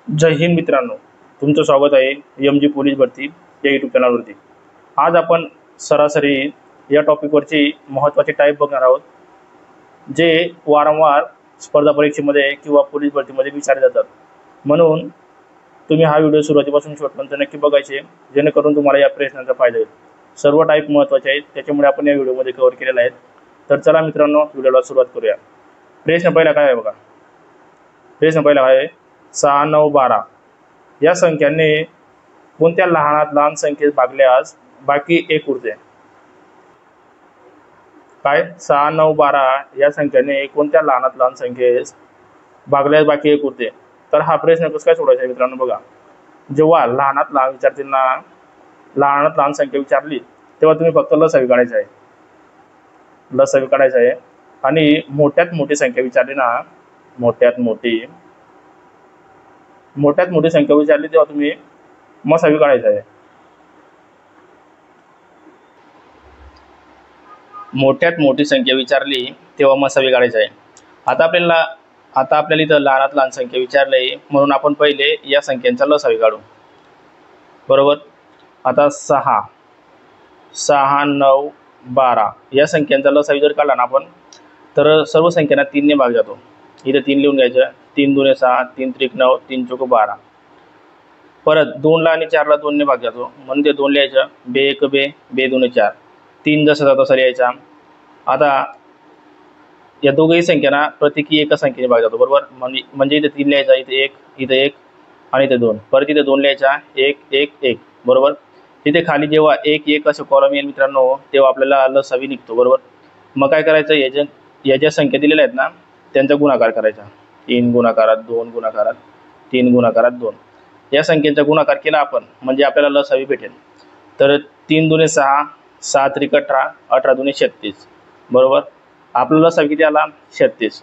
जय हिंद मित्रांनो, तुमचं स्वागत आहे एम जी पोलीस भरती या यूट्यूब चॅनलवरती। आज आपण सरासरी या टॉपिकवरची महत्त्वाचे टाईप बघणार आहोत, जे वारंवार स्पर्धा परीक्षेमध्ये किंवा पोलीस भरतीमध्ये विचारले जातात। म्हणून तुम्ही हा व्हिडिओ सुरुवातीपासून शेवटपर्यंत नक्की बघायचे, जेणेकरून तुम्हाला या प्रश्नांचा फायदा होईल। सर्व टाईप महत्त्वाचे आहेत, त्याच्यामुळे आपण या व्हिडिओमध्ये कव्हर केलेले आहेत। तर चला मित्रांनो, व्हिडिओला सुरुवात करूया। प्रश्न पहिला काय आहे बघा। प्रश्न पहिला आहे 6, 9, 12 या संख्यांनी कोणत्या लहानात लहान संख्येस भागल्यास बाकी एक उरते? काय 6, 9, 12 या संख्यांनी कोणत्या लहानात लहान संख्येस भागल्यास बाकी एक उरते? तर हा प्रश्न कसं काय सोडवायचा मित्रांनो बघा। जेव्हा लहानात लहान विचारताना लहानात लहान संख्या विचारली तेव्हा तुम्ही फक्त लसावी काढायचं आहे, लसावी काढायचं आहे। आणि मोठ्यात मोठी संख्या विचारली ना, मोठ्यात मोठी संख्या विचारली तेव्हा तुम्ही मसावी काढायचं आहे। मोठ्यात मोठी संख्या विचारली तेव्हा मसावी काढायचं आहे। आता आपल्याला इथं लहानात लहान संख्या विचारली, म्हणून आपण पहिले या संख्यांचा लसावी काढू, बरोबर। आता 6, 9, 12 या संख्यांचा लसावी जर काढला ना आपण, तर सर्व संख्यांना 3 ने भाग जातो। इथे 3 लिहून घ्यायचं। 3 दूने 6, 3 त्रिक 9, 3 चौक 12। परत 2 ला आणि 4 ला 2 ने भाग जातो, म्हणून ते 2 लिहायचं। बे 1 बे, बे 2 4, 3 जसा जातो तसा लिहायचा। आता या दोघही संख्यांना प्रत्येकी एका संख्येने भाग जातो, बरोबर। म्हणजे इथे 3 लिहायचा, इथे 1, इथे 1 आणि इथे 2, परत इथे 2 लिहायचा, 1 1 1, बरोबर। इथे खाली जेव्हा 1 1 असं कॉलम येईल मित्रांनो, तेव्हा आपल्याला लसावी निघतो, बरोबर। मग काय करायचं, या ज्या संख्या दिलेल्या आहेत ना त्यांचा गुणाकार करायचा। 3 गुणाकारात 2 गुणाकारात 3 गुणाकारात 2 या संख्येचा गुणाकार केला आपण म्हणजे आपल्याला लसावी भेटेल। तर 3 दूने 6, 6 त्रिक 18, 18 दूने 36, बरोबर। आपल्याला लसावी किती आला? 36।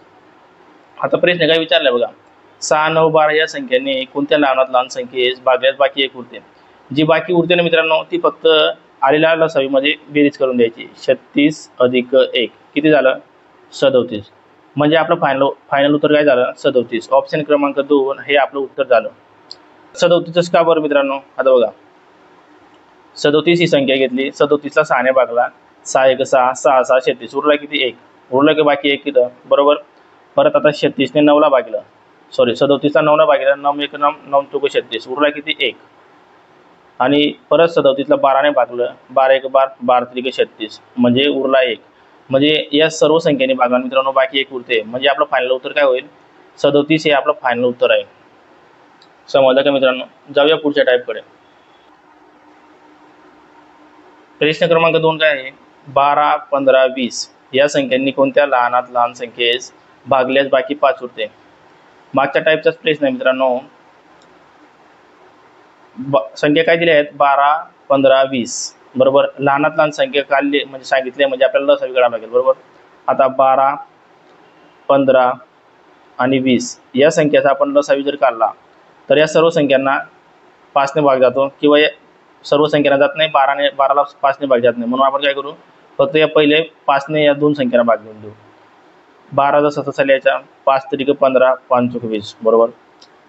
आता प्रश्न काय विचारलाय बघा, 6, 9, 12 या संख्यांनी कोणत्या लहानात लहान संख्येस भागल्यास बाकी एक उरते? जी बाकी उरते ना मित्रांनो, ती फक्त आलेल्या लसावीमध्ये बेरीज करून द्यायची। 36 अधिक 1 किती झालं? 37। म्हणजे आपलं फायनल उत्तर काय झालं? 37। ऑप्शन क्रमांक 2 हे आपलं उत्तर झालं। 37 का बरं मित्रांनो? आता बघा, 37 ही संख्या घेतली, 37 ला 6 ने भागला, 6 1 6, 6 6 36, उरला किती? 1, उरला की बाकी 1 इथं, बरोबर। परत आता 36 ने 9 ला भागलं, सॉरी 37 ला 9 ला भागलं, 9 1 9, 9 चौक 36, उरला किती? 1। आणि परत 37 ला 12 ने भागलं, 12 1 12, 12 त्रिक 36, म्हणजे उरला 1। म्हणजे या सर्व संख्येने भागला मित्रांनो, बाकी एक उरते। म्हणजे आपलं फायनल उत्तर काय होईल? 37 हे आपलं फायनल उत्तर आहे। समजलं का मित्रांनो? जाऊया पुढच्या टाईपकडे। प्रश्न क्रमांक 2 काय आहे? 12, 15, 20 या संख्यांनी कोणत्या लहानात लहान संख्येस भागल्यास बाकी 5 उरते? मागच्या टाईपचाच प्रश्न आहे मित्रांनो। संख्या काय दिल्या आहेत? 12, 15, 20, बरोबर। लहानात लहान संख्या काढली म्हणजे सांगितले म्हणजे आपल्याला लसावी काढावं लागेल, बरोबर। आता 12, 15 आणि 20 या संख्येचा आपण लसावी जर काढला तर या सर्व संख्यांना 5 ने भाग जातो, किंवा सर्व संख्यांना जात नाही, 12ला 5 ने भाग जात नाही। म्हणून आपण काय करू, फक्त या पहिले 5 ने या दोन संख्यांना भाग देऊन देऊ। 12 जसा तसा लिहायचा, 5 त्रिक 15, 5 चौक 20, बरोबर।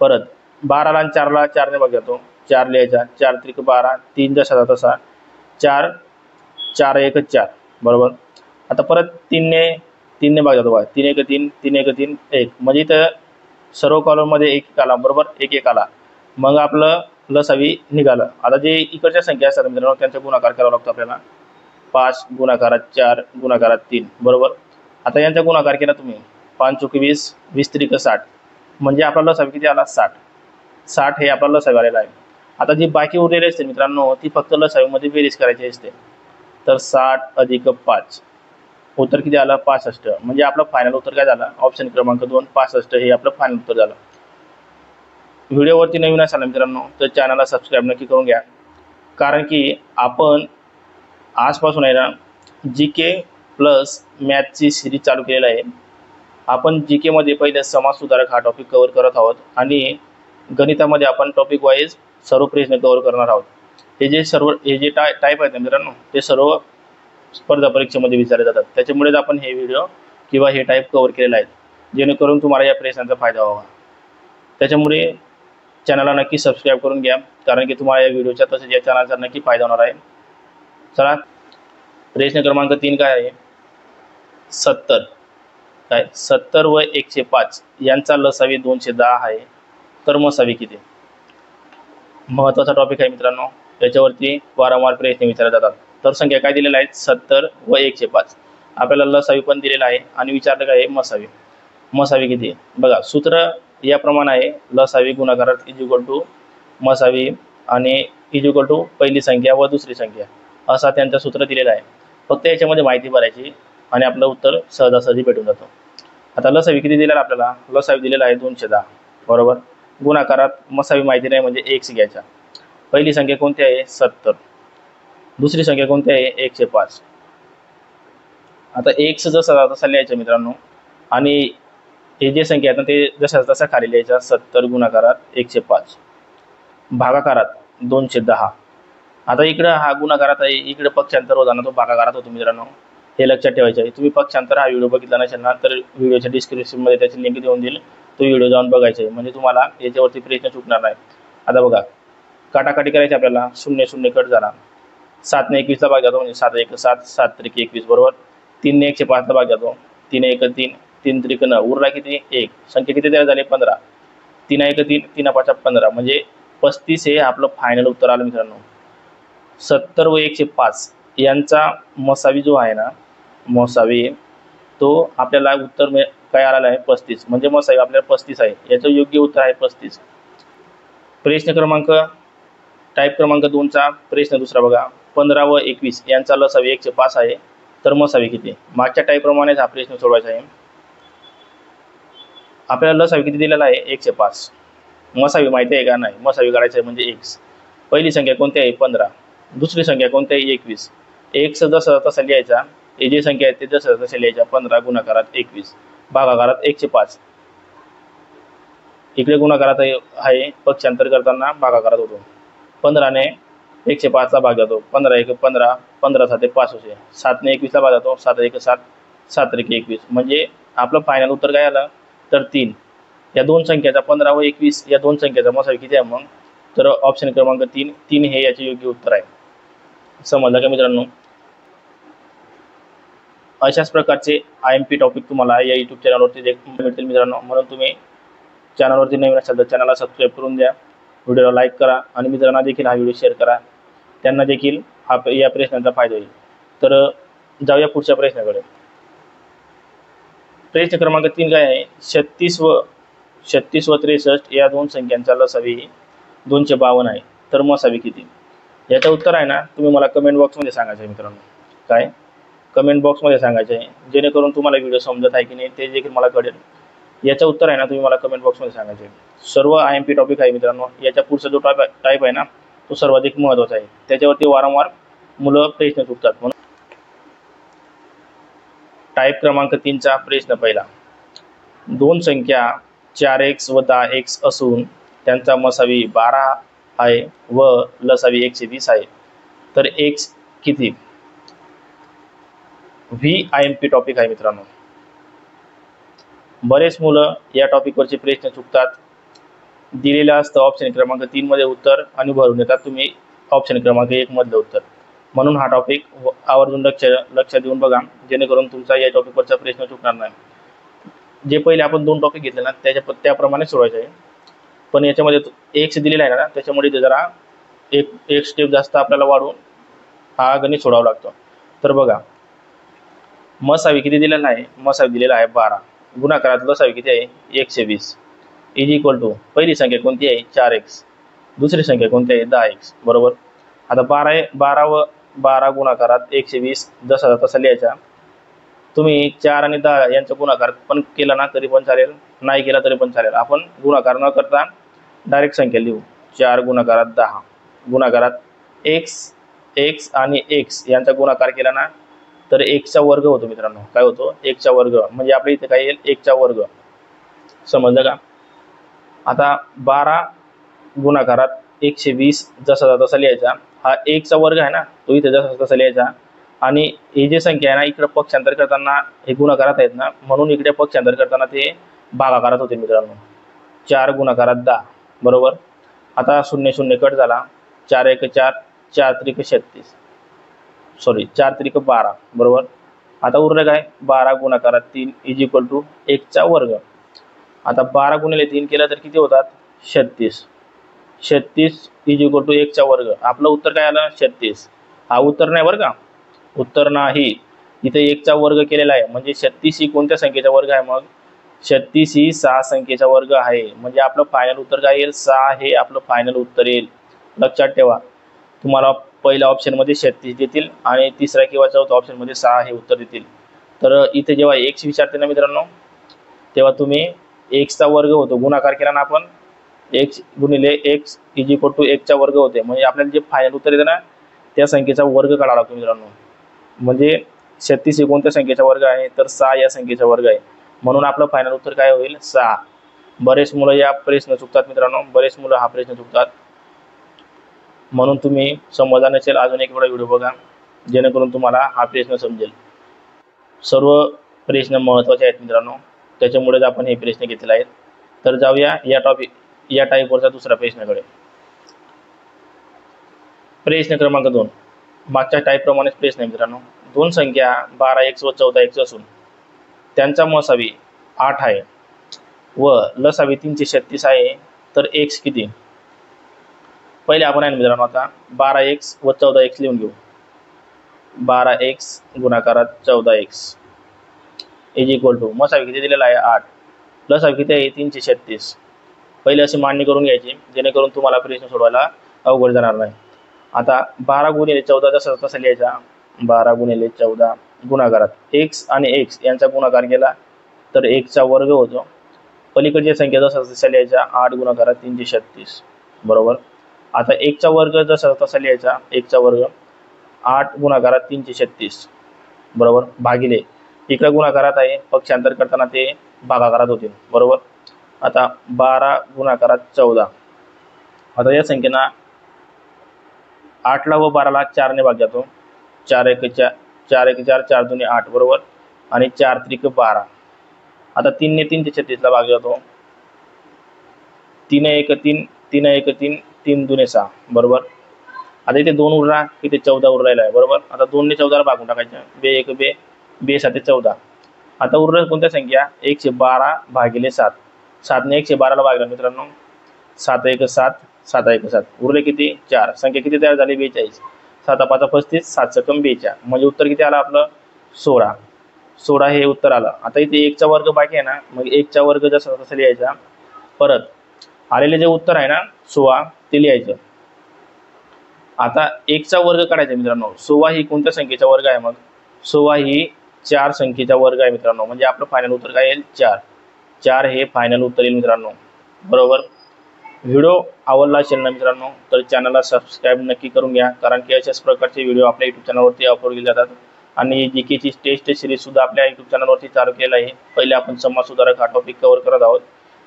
परत 12ला आणि 4ला 4 ने भाग जातो, 4 लिहायचा, 4 त्रिक 12, 3 जसा तसा 4 4 1 4, बरोबर। आता परत 3 ने भाग जातो बघा, 3 1 3, 3 1 3 1, म्हणजे इथं सर्व कॉलम मध्ये 1 1 आला, बरोबर, 1 1 आला। मग आपलं लसावी निघालं। आता जे इकडच्या संख्या असतात मित्रांनो त्यांचा गुणाकार करावा लागतो आपल्याला। 5 गुणाकारात 4 गुणाकारात 3, बरोबर। आता यांचा गुणाकार केला तुम्ही, 5 चौक 20, 20 त्रिक 60, म्हणजे आपला लसावी किती आला? 60। 60 हे आपला लसावी आलेला आहे। आता जी बाकी उरलेली असते मित्रांनो ती फक्त लसावीमध्ये बेरीज करायची असते। तर 60 अधिक 5, उत्तर किती आलं? 65। म्हणजे आपलं फायनल उत्तर काय झालं? ऑप्शन क्रमांक 2 65 हे आपलं फायनल उत्तर झालं। व्हिडिओवरती नवीन असाल मित्रांनो तर चॅनलला सबस्क्राईब नक्की करून घ्या, कारण की आपण आजपासून आहे ना GK प्लस मॅथची सिरीज चालू केलेला आहे। आपण GK मध्ये पहिले समाज सुधारक हा टॉपिक कव्हर करत आहोत आणि गणितामध्ये आपण टॉपिक वाईज सर्व प्रश्न कव्हर करणार आहोत। हे जे टाईप आहेत मित्रांनो ते सर्व स्पर्धा परीक्षेमध्ये विचारले जातात, त्याच्यामुळेच आपण हे व्हिडिओ किंवा हे टाईप कव्हर केलेला आहे, जेणेकरून तुम्हाला या प्रश्नांचा फायदा व्हावा। त्याच्यामुळे चॅनलला नक्की सबस्क्राईब करून घ्या, कारण की तुम्हाला या व्हिडिओचा तसेच या चॅनलचा नक्की फायदा होणार आहे. चला, प्रश्न क्रमांक 3 काय आहे? 70 काय 70 व 105 यांचा लसावी 210 आहे, तर मसावी किती? महत्त्वाचा टॉपिक आहे मित्रांनो, याच्यावरती वारंवार प्रश्न विचारले जातात. तर संख्या काय दिलेल्या आहेत? 70 व 105. आपल्याला लसावी पण दिलेला आहे आणि विचारलं काय आहे? मसावी. मसावी किती? बघा, सूत्र याप्रमाणे आहे, लसावी गुणाकारात = मसावी आणि = पहिली संख्या व दुसरी संख्या, असा त्यांचं सूत्र दिलेलं आहे. फक्त याच्यामध्ये माहिती भरायची आणि आपलं उत्तर सहजासहजी भेटून जातं. आता लसावी किती दिलेला आपल्याला? लसावी दिलेला आहे 210, बरोबर. गुणाकारात मसावी माहिती नाही म्हणजे x घ्यायचा. पहिली संख्या कोणती आहे? 70. दुसरी संख्या कोणती आहे? 105. आता x जसा तसा लिहायचं मित्रांनो, आणि हे जे संख्या आहेत ना ते जसा तसा खाली लिहायचा. 70 गुणाकारात 105 भागाकारात 210. आता इकडं हा गुणाकारात आहे, इकडे पक्षांतर होताना तो भागाकारात होतो मित्रांनो, हे लक्षात ठेवायचं आहे. तुम्ही पक्षांतर हा व्हिडिओ बघितला नसेल ना तर व्हिडिओच्या डिस्क्रिप्शनमध्ये त्याची लिंक देऊन देईल, तो व्हिडिओ जाऊन बघायचा आहे, म्हणजे तुम्हाला याच्यावरती प्रश्न चुकणार नाही. आता बघा, काटाकाटी करायची आपल्याला. 0 0 कट झाला. 7 ने 21 ला भाग जातो, म्हणजे 7 1 7, 7 3 21, बरोबर. 3 ने 105 ला भाग जातो, 3 1 3, 3 3 9, उरला किती? 1. संख्या किती तयार झाली? 15. 3 1 3, 3 5 15, म्हणजे 35 हे आपलं फायनल उत्तर आलं मित्रांनो. 70 व 105 यांचा मसावी जो आहे ना, मसावी, तो आपल्याला उत्तर काय आलेला आहे? 35. म्हणजे मसावी आपल्याला 35 आहे. याचं योग्य उत्तर आहे 35. प्रश्न क्रमांक टाईप क्रमांक 2चा प्रश्न दुसरा बघा. 15 व 21 यांचा लसावी 105 आहे, तर मसावी किती? मागच्या टाईप प्रमाणेच हा प्रश्न सोडवायचा आहे. आपल्याला लसावी किती दिलेला आहे? 105. मसावी माहिती आहे का? नाही. मसावी काढायचं आहे म्हणजे x. पहिली संख्या कोणती आहे? 15. दुसरी संख्या कोणती आहे? 21. x जसं तसा लिहायचा, हे जे संख्या आहेत ते जसं तसे लिहायच्या. 15 गुणाकारात 21 भागाकारात 105. इकडे गुणाकारात आहे, पक्षांतर करताना भागाकारात होतो. 15 ने 105 ला भाग जातो, 15 1 15, 15 7 5 होते. 7 ने 21 ला भाग जातो, 7 1 7, 7 3 21, म्हणजे आपलं फायनल उत्तर काय आलं? तर 3. या दोन संख्याचा 15 व 21 या दोन संख्याचा मसावी किती आहे मग? तर ऑप्शन क्रमांक 3 3 हे याचे योग्य उत्तर आहे. समजलं का मित्रांनो? अशाच प्रकारचे IMP टॉपिक तुम्हाला या यूट्यूब चॅनलवरती मिळतील मित्रांनो, म्हणून तुम्ही चॅनलवरती नवीन असाल तर चॅनलला सबस्क्राईब करून द्या, व्हिडिओला लाईक करा आणि मित्रांना देखील हा व्हिडिओ शेअर करा, त्यांना देखील या प्रश्नाचा फायदा होईल. तर जाऊया पुढच्या प्रश्नाकडे. प्रश्न क्रमांक 3 काय आहे? 36 व 63 या दोन संख्यांचा लसावी 252 आहे, तर मसावी किती? याचं उत्तर आहे ना, तुम्ही मला कमेंट बॉक्समध्ये सांगायचं आहे मित्रांनो. काय? कमेंट बॉक्समध्ये सांगायचं आहे, जेणेकरून तुम्हाला व्हिडिओ समजत आहे की नाही ते देखील मला कळेल. याचं उत्तर आहे ना, तुम्ही मला कमेंट बॉक्समध्ये सांगायचं आहे. सर्व IMP टॉपिक आहे मित्रांनो. याच्या पुढचा जो टाईप आहे ना, तो सर्वाधिक महत्त्वाचा आहे. त्याच्यावरती वारंवार मुलं प्रश्न चुकतात. म्हणून टाईप क्रमांक 3चा प्रश्न पहिला. दोन संख्या 4x व 10x असून त्यांचा मसावी 12 आहे व लसावी 120 आहे, तर x किती? IMP टॉपिक आहे मित्रांनो. बरेच मुलं या टॉपिकवरचे प्रश्न चुकतात. दिलेलं असतं ऑप्शन क्रमांक 3 मध्ये उत्तर आणि भरून येतात तुम्ही ऑप्शन क्रमांक 1 मधलं उत्तर. म्हणून हा टॉपिक आवर्जून लक्ष देऊन बघा, जेणेकरून तुमचा या टॉपिकवरचा प्रश्न चुकणार नाही. जे पहिले आपण 2 टॉपिक घेतले ना त्याप्रमाणे सोडवायचे आहे, पण याच्यामध्ये x दिलेला आहे ना, त्याच्यामुळे ते जरा एक स्टेप जास्त आपल्याला वाढवून हा गणित सोडावा लागतो. तर बघा, मसावी किती दिलेला आहे? मसावी दिलेला आहे 12. गुणाकारात लसावी किती आहे? 120 = पहिली संख्या कोणती आहे? 4x. दुसरी संख्या कोणती आहे? 10x, बरोबर. आता 12 व 12 गुणाकारात 120 जसा तसा लिहायचा. तुम्ही 4 आणि 10 यांचा गुणाकार पण केला ना तरी पण चालेल, नाही केला तरी पण चालेल. आपण गुणाकार न करता डायरेक्ट संख्या लिहू. 4 गुणाकारात 10 गुणाकारात x आणि x यांचा गुणाकार केला ना तर 1 चा वर्ग होतो मित्रांनो. काय होतो? 1 चा वर्ग, म्हणजे आपल्या इथे काय येईल? 1 चा वर्ग. समजलं का? आता 12 गुणाकारात 120 जसा तसा लिहायचा. हा 1 चा वर्ग आहे ना, तो इथे जसा तसा लिहायचा. आणि हे जे संख्या आहे ना, इकडे पक्षांतर करताना हे गुणाकारात आहेत ना, म्हणून इकडे पक्षांतर करताना ते भागाकारात होते मित्रांनो. 4 गुणाकारात 10, बरोबर. आता 0 0 कट झाला, 4 1 4, 4 त्रिक 36, सॉरी 4 त्रिक 12 बरोबर. आता उरलं काय, 12 गुणाकारात 3 इज इक्वल टू 1 चा वर्ग. आता 12 गुणिले 3 केलं तर किती होतात, 36. 36 इज इक्वल टू 1 चा वर्ग. आपलं उत्तर काय आलं, 36. हा उत्तर नाही बरं का, उत्तर नाही. इथे 1 चा वर्ग केलेला आहे, म्हणजे 36 ही कोणत्या संख्येचा वर्ग आहे, मग 36 ही 6 संख्येचा वर्ग आहे. म्हणजे आपलं फायनल उत्तर काय येईल, 6 हे आपलं फायनल उत्तर येईल. लक्षात ठेवा, तुम्हाला पहिल्या ऑप्शनमध्ये 36 देतील आणि तिसऱ्या किंवा चौथ्या ऑप्शनमध्ये 6 हे उत्तर देतील. तर इथे जेव्हा x विचारते ना मित्रांनो, तेव्हा तुम्ही x चा वर्ग होतो, गुणाकार केला ना आपण, x गुणिले x इज इक्वल टू 1 चा वर्ग होते. म्हणजे आपल्याला जे फायनल उत्तर येतं ना, त्या संख्येचा वर्ग काढावा लागतो मित्रांनो. म्हणजे 36 हे कोणत्या संख्येचा वर्ग आहे, तर 6 या संख्येचा वर्ग आहे. म्हणून आपलं फायनल उत्तर काय होईल, 6. बरेच मुलं या प्रश्न चुकतात मित्रांनो, बरेच मुलं हा प्रश्न चुकतात. म्हणून तुम्ही समजा नसेल अजून एक वेळा व्हिडिओ बघा, जेणेकरून तुम्हाला हा प्रश्न समजेल. सर्व प्रश्न महत्त्वाचे आहेत मित्रांनो, त्याच्यामुळेच आपण हे प्रश्न घेतलेले आहेत. तर जाऊया या टाईपवरचा दुसरा प्रश्नाकडे. प्रश्न क्रमांक 2. मागच्या टाईपप्रमाणेच प्रश्न आहे मित्रांनो. दोन संख्या 12x व 14x असून त्यांचा मसावी 8 आहे व लसावी 336 आहे, तर x किती. पहिले आपण आहे मित्रांनो आता 12x व 14x लिहून घेऊ. 12x गुणाकारात 14x इज इक्वल टू मसावी किती दिलेला आहे, 8. लसावी किती आहे, 336. पहिले असे मांडणी करून घ्यायची, जेणेकरून तुम्हाला प्रश्न सोडवायला अवघड जाणार नाही. आता 12 गुणिले 14 जसा तसा लिहायचा. 12 गुणिले 14 गुणाकारात x आणि x यांचा गुणाकार केला तर 1 चा वर्ग होतो. पलीकडच्या संख्या जसा तसा लिहायच्या, 8 गुणाकारात 336 बरोबर. आता 1 चा वर्ग जसा तसा लिहायचा, 1 चा वर्ग 8 गुणाकारात 336 बरोबर, भागिले इकडे गुणाकारात आहे, पक्षांतर करताना ते भागाकारात होतील बरोबर. आता 12 गुणाकारात 14. आता या संख्येना 8 ला व 12 ला 4 ने भाग जातो. 4 1 4, 4 1 4, 4 2 8 बरोबर, आणि 4 त्रिक 12. आता 3 ने 336 ला भाग जातो. 3 1 3, 3 1 3, 3 2 6 बरोबर. आता इथे 2 उरला, इथे 14 उरला आहे बरोबर. आता 2 ने 14 ला भागून टाकायचं, 2 1 2, 2 7 14. आता उरलं कोणत्या संख्या, 112 भागिले 7. 7 ने 112 ला भागला मित्रांनो, 7 1 7, 7 1 7, उरले किती, 4. संख्या किती तयार झाली, 42. 7 5 35, 7 कम 42. म्हणजे उत्तर किती आलं आपलं, 16. 16 हे उत्तर आलं. आता इथे 1 चा वर्ग बाकी आहे ना, मग 1 चा वर्ग जसा तसा लिहायचा. परत आलेले जे उत्तर आहे ना 16 ते लिहायचं. आता 1 चा वर्ग काढायचा मित्रांनो. 16 ही कोणत्या संख्येचा वर्ग आहे, मग 16 ही 4 संख्येचा वर्ग आहे मित्रांनो. म्हणजे आपलं फायनल उत्तर काय येईल, 4. 4 हे फायनल उत्तर येईल मित्रांनो बरोबर. व्हिडिओ आवडला असेल ना मित्रांनो, तर चॅनलला सबस्क्राईब नक्की करून घ्या, कारण की अशाच प्रकारचे व्हिडिओ आपल्या यूट्यूब चॅनलवरती अपलोड केले जातात. आणि जीकेची टेस्ट सिरीज सुद्धा आपल्या यूट्यूब चॅनलवरती चालू केलेला आहे. पहिले आपण समाज सुधारक हा टॉपिक कव्हर करत आहोत,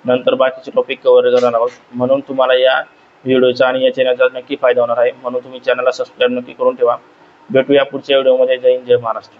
नंतर बाकीचे टॉपिक कव्हर करणार आहोत. म्हणून तुम्हाला या व्हिडिओचा आणि या चॅनलचा नक्की फायदा होणार आहे. म्हणून तुम्ही चॅनलला सबस्क्राईब नक्की करून ठेवा. भेटूया पुढच्या व्हिडिओमध्ये. जय हिंद, जय महाराष्ट्र.